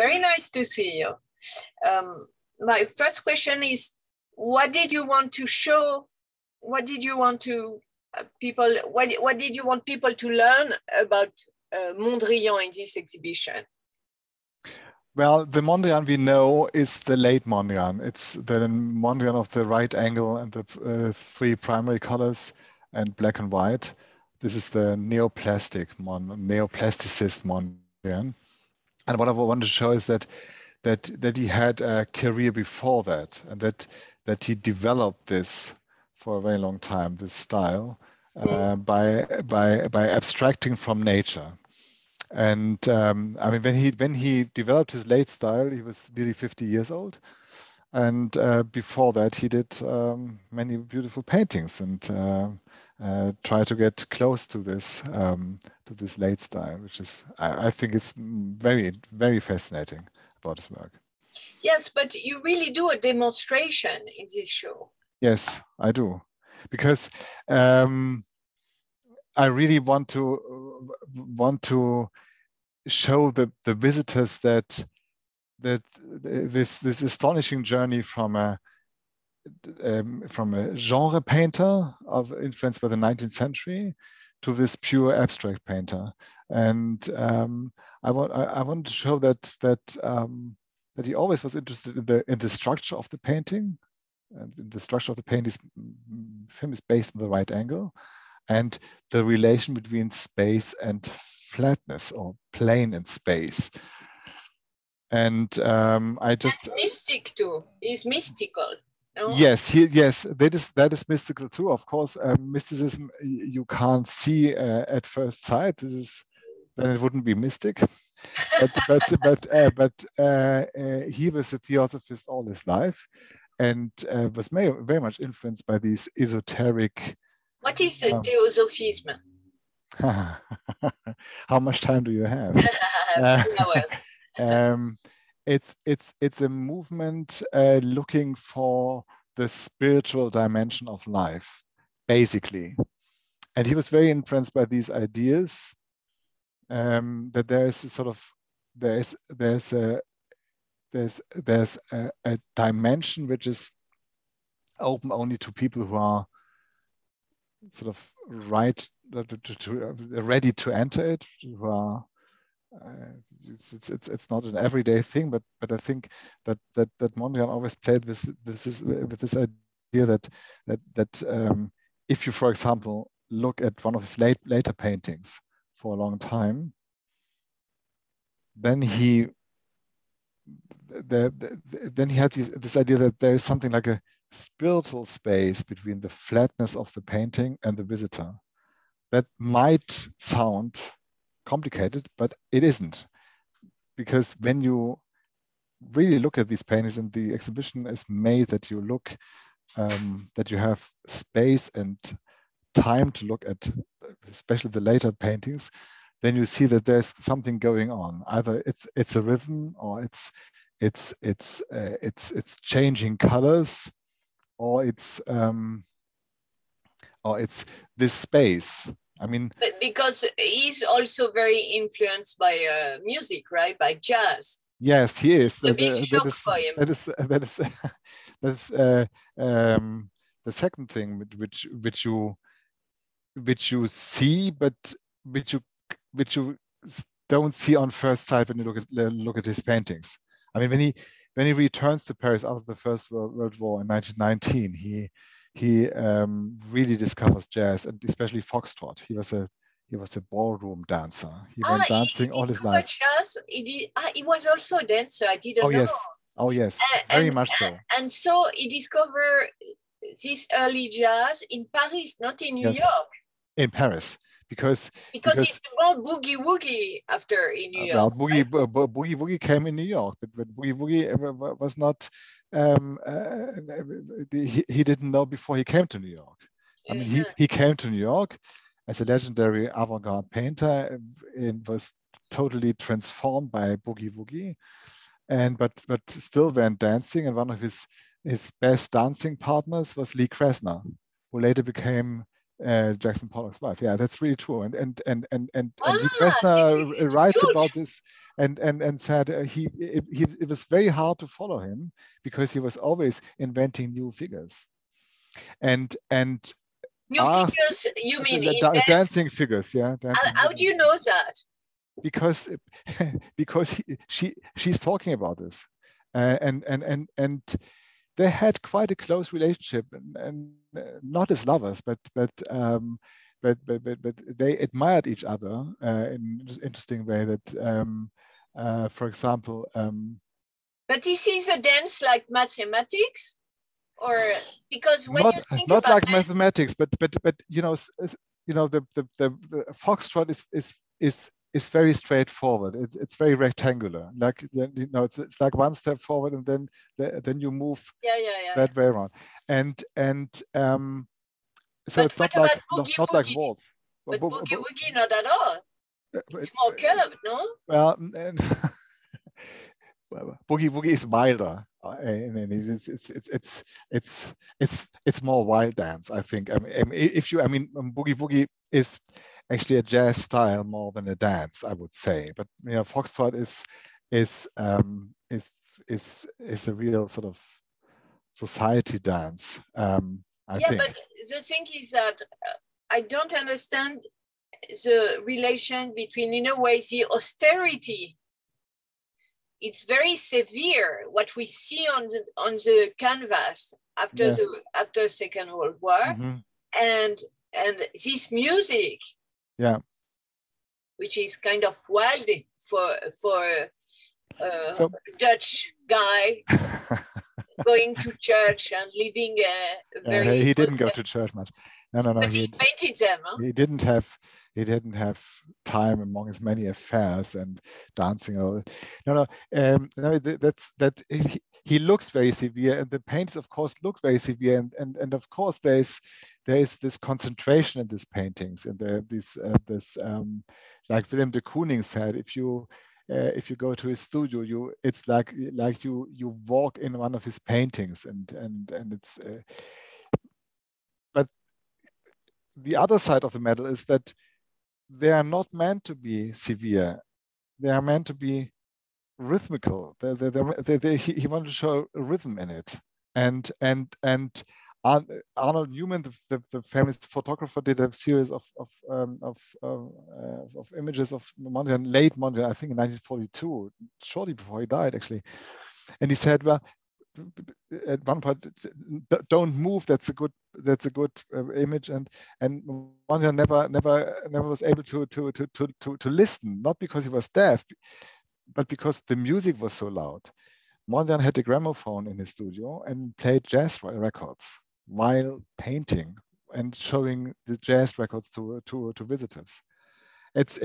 Very nice to see you. My first question is, what did you want to show? What did you want to people? What did you want people to learn about Mondrian in this exhibition? Well, the Mondrian we know is the late Mondrian. It's the Mondrian of the right angle and the three primary colors and black and white. This is the neoplasticist Mondrian. And what I want to show is that he had a career before that, and that he developed this for a very long time, this style, by abstracting from nature. And I mean, when he developed his late style, he was nearly 50 years old, and before that, he did many beautiful paintings and tried to get close to this late style, which is I think is very, very fascinating about his work. Yes, but you really do a demonstration in this show. Yes, I do, because I really want to show the visitors that this astonishing journey from a genre painter influenced by the 19th century to this pure abstract painter, and I want to show that he always was interested in the structure of the painting, and the structure of the film is based on the right angle, and the relation between space and flatness, or plane and space. And I just... That's mystic too. He's mystical. No? Yes, that is mystical too. Of course, mysticism you can't see at first sight. Then it wouldn't be mystic. but he was a theosophist all his life, and was very much influenced by these esoteric... What is the theosophism? How much time do you have? 3 hours. It's a movement looking for the spiritual dimension of life, basically. And he was very influenced by these ideas, that there's a dimension which is open only to people who are sort of ready to enter it, who are... it's not an everyday thing, but I think that Mondrian always played with this idea that if you, for example, look at one of his later paintings for a long time, then he had this idea that there is something like a spiritual space between the flatness of the painting and the visitor. That might sound complicated, but it isn't, because when you really look at these paintings, and the exhibition is made that you look, that you have space and time to look at, especially the later paintings, then you see that there's something going on. Either it's a rhythm, or it's changing colors, or it's this space. I mean, but because he's also very influenced by music, right? By jazz. Yes, he is. It's a big shock for him. That's the second thing which you see, but which you don't see on first sight when you look at his paintings. I mean, when he returns to Paris after the First World War in 1919, he really discovers jazz, and especially foxtrot. He was a ballroom dancer. He went dancing all his life. Jazz. He was also a dancer. I didn't know. Oh yes, very much so. And so he discovered this early jazz in Paris, not in New York. In Paris, because it's more boogie woogie after in New York. Well, boogie woogie came in New York, but boogie woogie was not. He didn't know before he came to New York. I mean, he came to New York as a legendary avant-garde painter, and was totally transformed by boogie woogie, but still went dancing. And one of his best dancing partners was Lee Krasner, who later became Jackson Pollock's wife. Yeah, that's really true. And Lee Ah, Krasner writes huge. about this and said it was very hard to follow him because he was always inventing new figures and New figures, you mean in dance? dancing figures. Yeah, dancing How do you know that? because she's talking about this, and they had quite a close relationship, and not as lovers, but they admired each other in an interesting way. That, for example, but this is a dance like mathematics, or because when you think not about like mathematics, but the foxtrot is very straightforward. It's very rectangular. Like it's like one step forward and then you move that way around. And so it's not like waltz. But boogie woogie not at all. It's more curved, no? Well, boogie woogie is wilder. It's more wild dance, I think. Boogie woogie is actually a jazz style more than a dance, I would say. But foxtrot is a real sort of society dance. I think. But the thing is that I don't understand the relation between, in a way, the austerity. It's very severe what we see on the canvas after Second World War, and this music, which is kind of wild for a Dutch guy going to church and living a very. He didn't go to church much. No. But he painted them. Huh? He didn't have time among his many affairs and dancing. He looks very severe, and the paintings, of course, look very severe, and of course there is this concentration in these paintings, and like Willem de Kooning said, if you go to his studio, it's like you walk in one of his paintings, and it's. But the other side of the medal is that they are not meant to be severe. They are meant to be rhythmical. He wanted to show a rhythm in it, and Arnold Newman, the famous photographer, did a series of images of Mondrian, late Mondrian, I think in 1942, shortly before he died, actually. And he said, well, at one point, don't move. That's a good image. And Mondrian never was able to listen, not because he was deaf, but because the music was so loud. Mondrian had a gramophone in his studio and played jazz records while painting and showing the jazz records to visitors. It's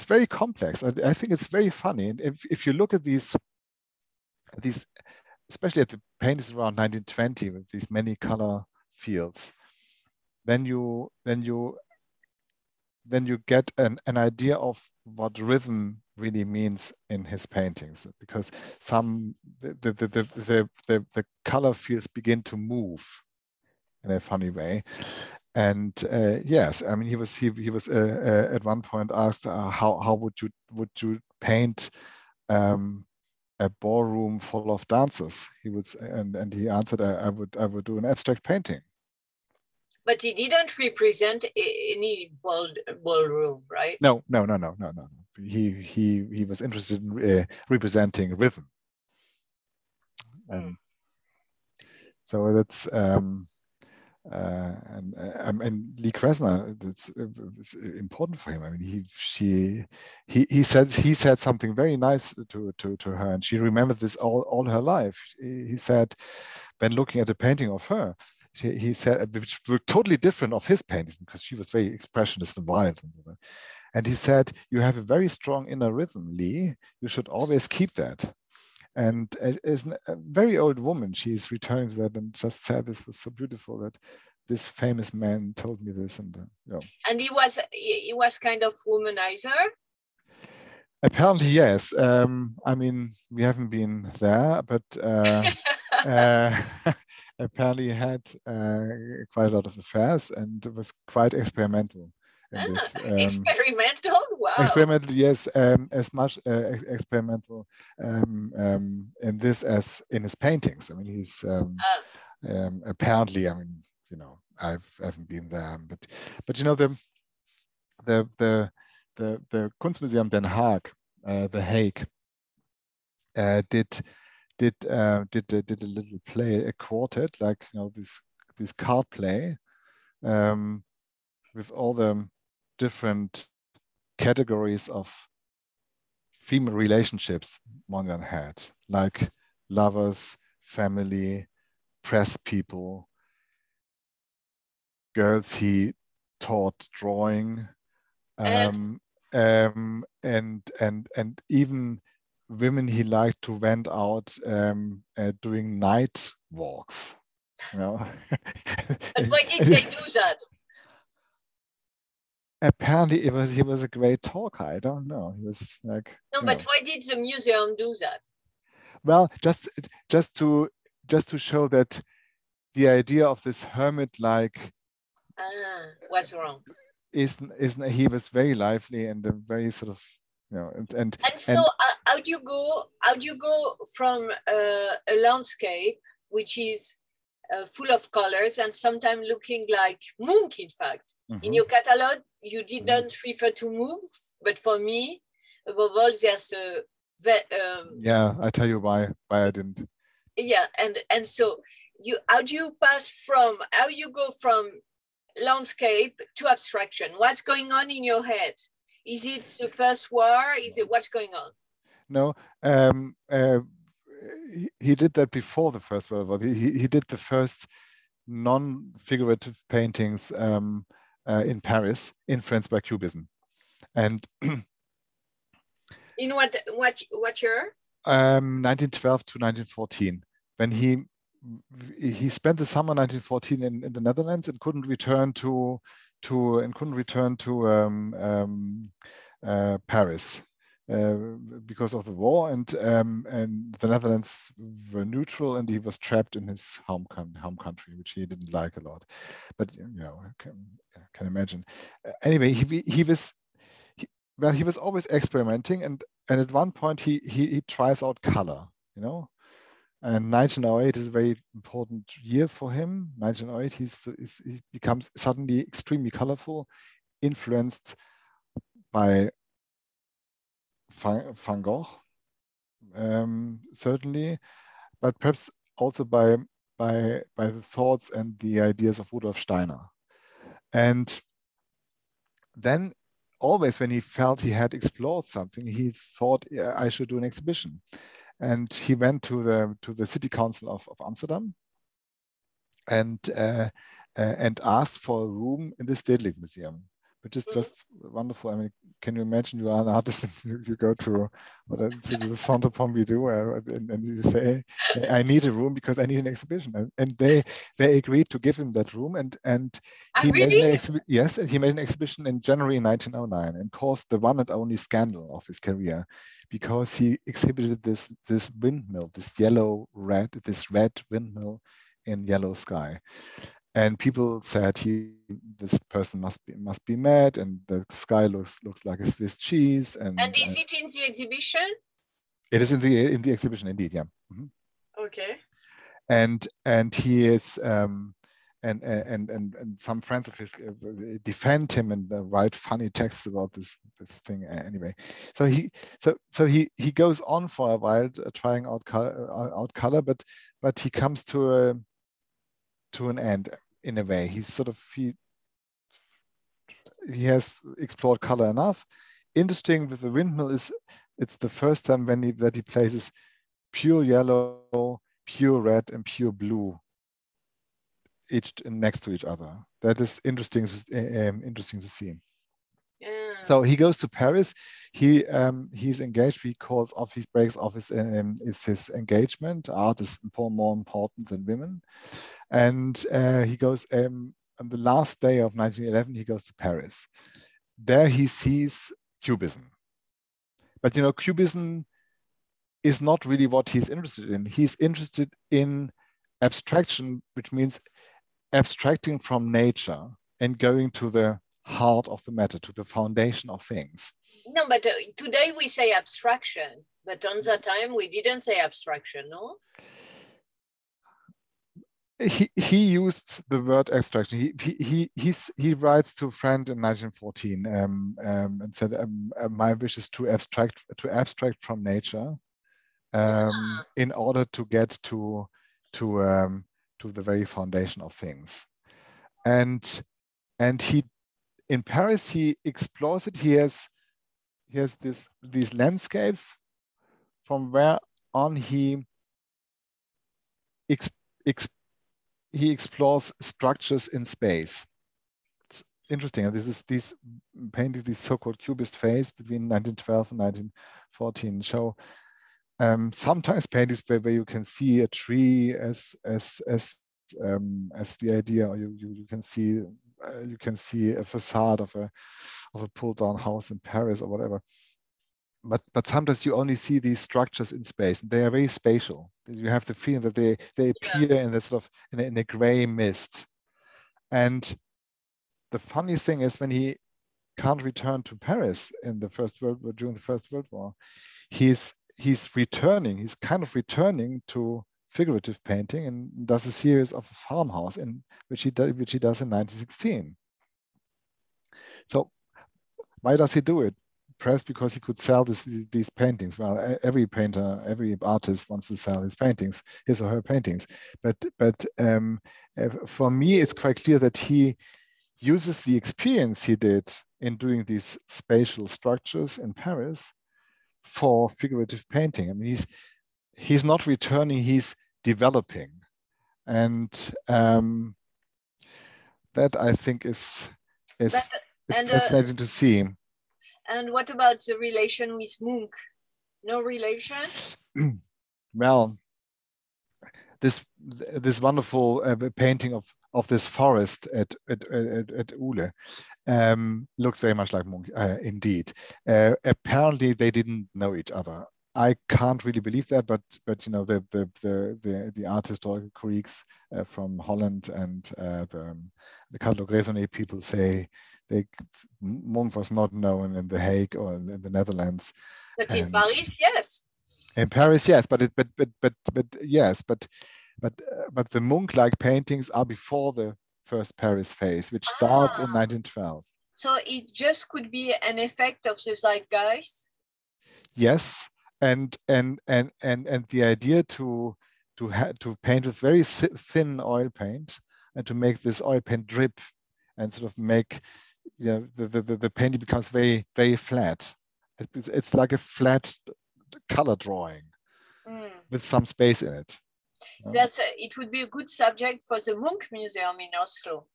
very complex. I think it's very funny. And if you look at these, especially at the paintings around 1920 with these many color fields, then you get an idea of what rhythm really means in his paintings, because the color fields begin to move in a funny way. And yes, I mean, he was at one point asked, how would you paint a ballroom full of dancers? And he answered, I would do an abstract painting. But he didn't represent any ballroom, right? No. He was interested in representing rhythm. So that's and Lee Krasner, that's important for him. I mean, he said something very nice to her, and she remembered this all her life. He said, when looking at a painting of her, he said, which were totally different of his paintings, because she was very expressionist and violent. And he said, you have a very strong inner rhythm, Lee. You should always keep that. And as a very old woman, she's returning to that and just said, this was so beautiful that this famous man told me this. And And he was kind of womanizer? Apparently, yes. I mean, we haven't been there, but apparently had quite a lot of affairs and was quite experimental in this. Experimental? Wow. Experimental, yes, as much experimental in this as in his paintings. I mean, he's apparently, I mean, you know, I haven't been there, but you know, the Kunstmuseum Den Haag, The Hague, did a little play, a quartet, like, you know, this card play, with all the different categories of female relationships Mondrian had, like lovers, family, press people, girls he taught drawing, and even women he liked to went out doing night walks. You know. But why did they do that? Apparently, he was a great talker. I don't know. He was like no, but why did the museum do that? Well, just to show that the idea of this hermit-like was wrong. Is he was very lively and a very sort of, you know, and so how do you go from a landscape which is full of colors and sometimes looking like Munch, in fact. In your catalog, you didn't refer to Munch, but for me, above all, there's a... yeah, I tell you why I didn't. Yeah, and so how you go from landscape to abstraction? What's going on in your head? Is it the first war? Is it what's going on? No, he did that before the First World War. He did the first non-figurative paintings in Paris, influenced by Cubism, and in what year? 1912 to 1914, when he spent the summer 1914 in the Netherlands and couldn't return to Paris because of the war, and the Netherlands were neutral, and he was trapped in his home country, which he didn't like a lot. But you know, can imagine. Anyway, he was always experimenting, and at one point he tries out color, you know. And 1908 is a very important year for him. 1908, he becomes suddenly extremely colorful, influenced by Van Gogh, certainly, but perhaps also by the thoughts and the ideas of Rudolf Steiner. And then always when he felt he had explored something, he thought, yeah, I should do an exhibition. And he went to the city council of Amsterdam and asked for a room in the Stedelijk Museum, which is just wonderful. I mean, can you imagine you are an artist and you go to the Centre Pompidou and you say, I need a room because I need an exhibition, and they agreed to give him that room, and he made an exhibition in January 1909, and caused the one and only scandal of his career, because he exhibited this windmill, this red windmill in yellow sky. And people said this person must be mad, and the sky looks like a Swiss cheese. And is it in the exhibition? It is in the exhibition, indeed, yeah. Okay. And he is and some friends of his defend him and write funny texts about this thing anyway. So he goes on for a while trying out color, but he comes to an end in a way. He has explored color enough. Interesting with the windmill is it's the first time that he places pure yellow, pure red, and pure blue next to each other. That is interesting to see. Yeah. So he goes to Paris. He's engaged. He breaks off his engagement. Art is more important than women. And he goes on the last day of 1911. He goes to Paris. There he sees Cubism. But you know, Cubism is not really what he's interested in. He's interested in abstraction, which means abstracting from nature and going to the heart of the matter, to the foundation of things. No, but today we say abstraction, but on that time we didn't say abstraction, no? He used the word abstraction. He writes to a friend in 1914 and said, "My wish is to abstract from nature in order to get to the very foundation of things." And he in Paris he explores it. He has these landscapes from where on he explores structures in space. It's interesting. This is these paintings, these so-called cubist phase between 1912 and 1914 show sometimes paintings where you can see a tree as the idea, or you can see a facade of a pulled down house in Paris or whatever. But sometimes you only see these structures in space. They are very spatial. You have the feeling that they appear in this sort of in a gray mist. And the funny thing is, when he can't return to Paris in the during the First World War, he's returning. He's kind of returning to figurative painting and does a series of a farmhouse which he does in 1916. So why does he do it? Perhaps because he could sell these paintings. Well, every painter, every artist wants to sell his or her paintings. But for me, it's quite clear that he uses the experience he did in doing these spatial structures in Paris for figurative painting. I mean, he's not returning; he's developing, and that I think is fascinating to see. And what about the relation with Munch? No relation? Well, this wonderful painting of this forest at Ule looks very much like Munch, indeed. Apparently, they didn't know each other. I can't really believe that, but you know, the art historical colleagues from Holland and the Catalog Raisonné people say Munch was not known in The Hague or in the Netherlands. But in Paris, yes. In Paris, yes, but the Munch-like paintings are before the first Paris phase, which starts in 1912. So it just could be an effect of the zeitgeist. Yes, and the idea to paint with very thin oil paint and to make this oil paint drip and sort of make, you know, the painting becomes very, very flat. It's like a flat color drawing with some space in it. It would be a good subject for the Munch Museum in Oslo.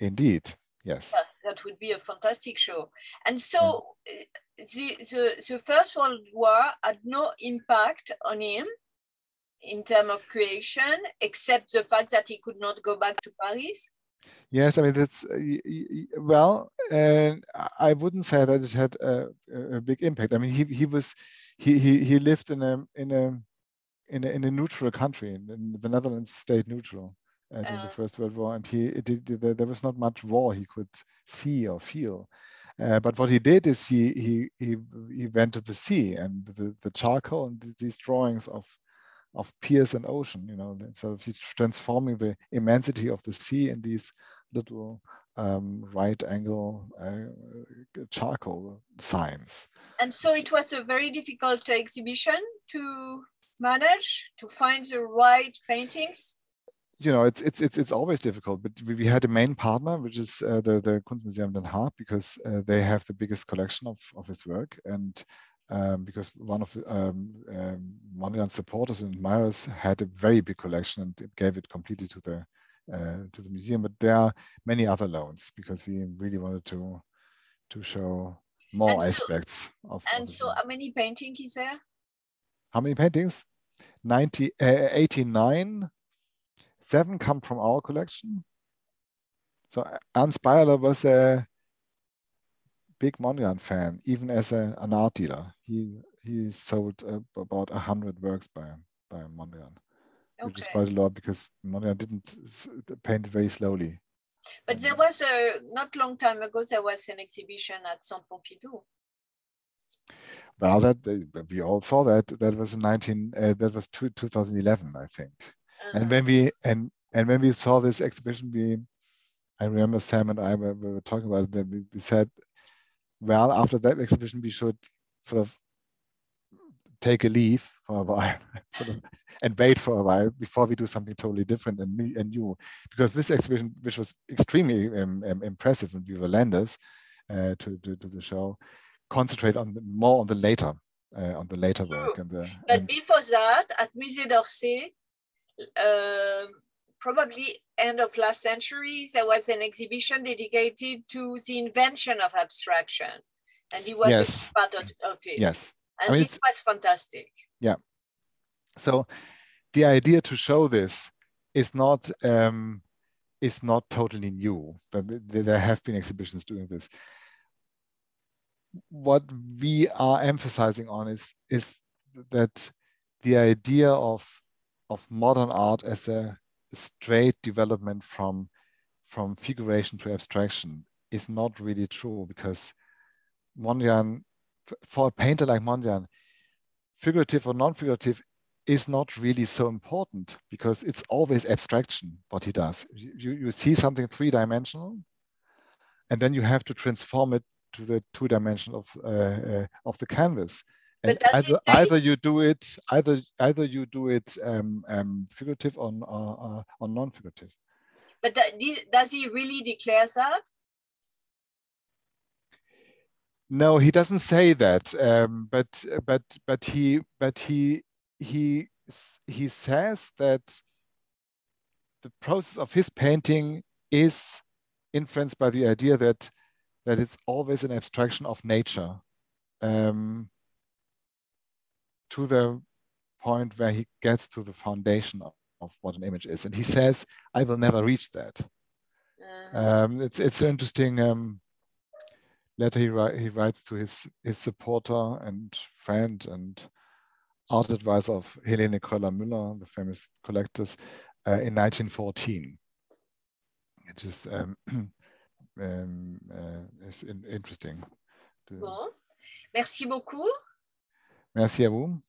Indeed, yes. That would be a fantastic show. And so the First World War had no impact on him in terms of creation, except the fact that he could not go back to Paris. Yes, I mean, that's well, I wouldn't say that it had a big impact. I mean, he lived in a neutral country. In the Netherlands stayed neutral during the First World War, and there was not much war he could see or feel. But what he did is he went to the sea, and the charcoal and these drawings of piers and ocean, you know, so he's transforming the immensity of the sea in these little right angle charcoal signs. And so it was a very difficult exhibition to manage, to find the right paintings. You know, it's always difficult, but we had a main partner, which is the Kunstmuseum Den Haag, because they have the biggest collection of his work, and because one of Mondrian's supporters and admirers had a very big collection, and it gave it completely to the museum. But there are many other loans, because we really wanted to show more aspects of. And so, how many paintings is there? How many paintings? 89. 7 come from our collection. So Ernst Beyeler was a big Mondrian fan, even as an art dealer. He sold about 100 works by Mondrian. which is Okay. quite a lot because Mondrian didn't paint very slowly. But there was not long time ago, there was an exhibition at Centre Pompidou. Well, we all saw that. That was 2011, I think. And when we saw this exhibition, I remember Sam and I were talking about it. Then we said, well, after that exhibition, we should sort of take a leave for a while, and wait for a while before we do something totally different and new. Because this exhibition, which was extremely impressive when we were lenders to the show, concentrate more on the later work. But before that, at Musée d'Orsay, probably end of last century, there was an exhibition dedicated to the invention of abstraction, and he was a part of it. Yes, and it was fantastic. Yeah. So the idea to show this is not totally new, but there have been exhibitions doing this. What we are emphasizing on is that the idea of modern art as a straight development from figuration to abstraction is not really true, because Mondrian, for a painter like Mondrian, figurative or non-figurative is not really so important, because it's always abstraction what he does. You see something three-dimensional, and then you have to transform it to the two-dimension of the canvas. And either you do it figurative or non-figurative. But does he really declare that? No, he doesn't say that. But he says that the process of his painting is influenced by the idea that it's always an abstraction of nature, to the point where he gets to the foundation of what an image is. And he says, I will never reach that. It's an interesting letter he writes to his supporter and friend and art advisor of Helene Kröller-Müller, the famous collectors, in 1914. It is it's interesting. Bon. Merci beaucoup. Merci à vous.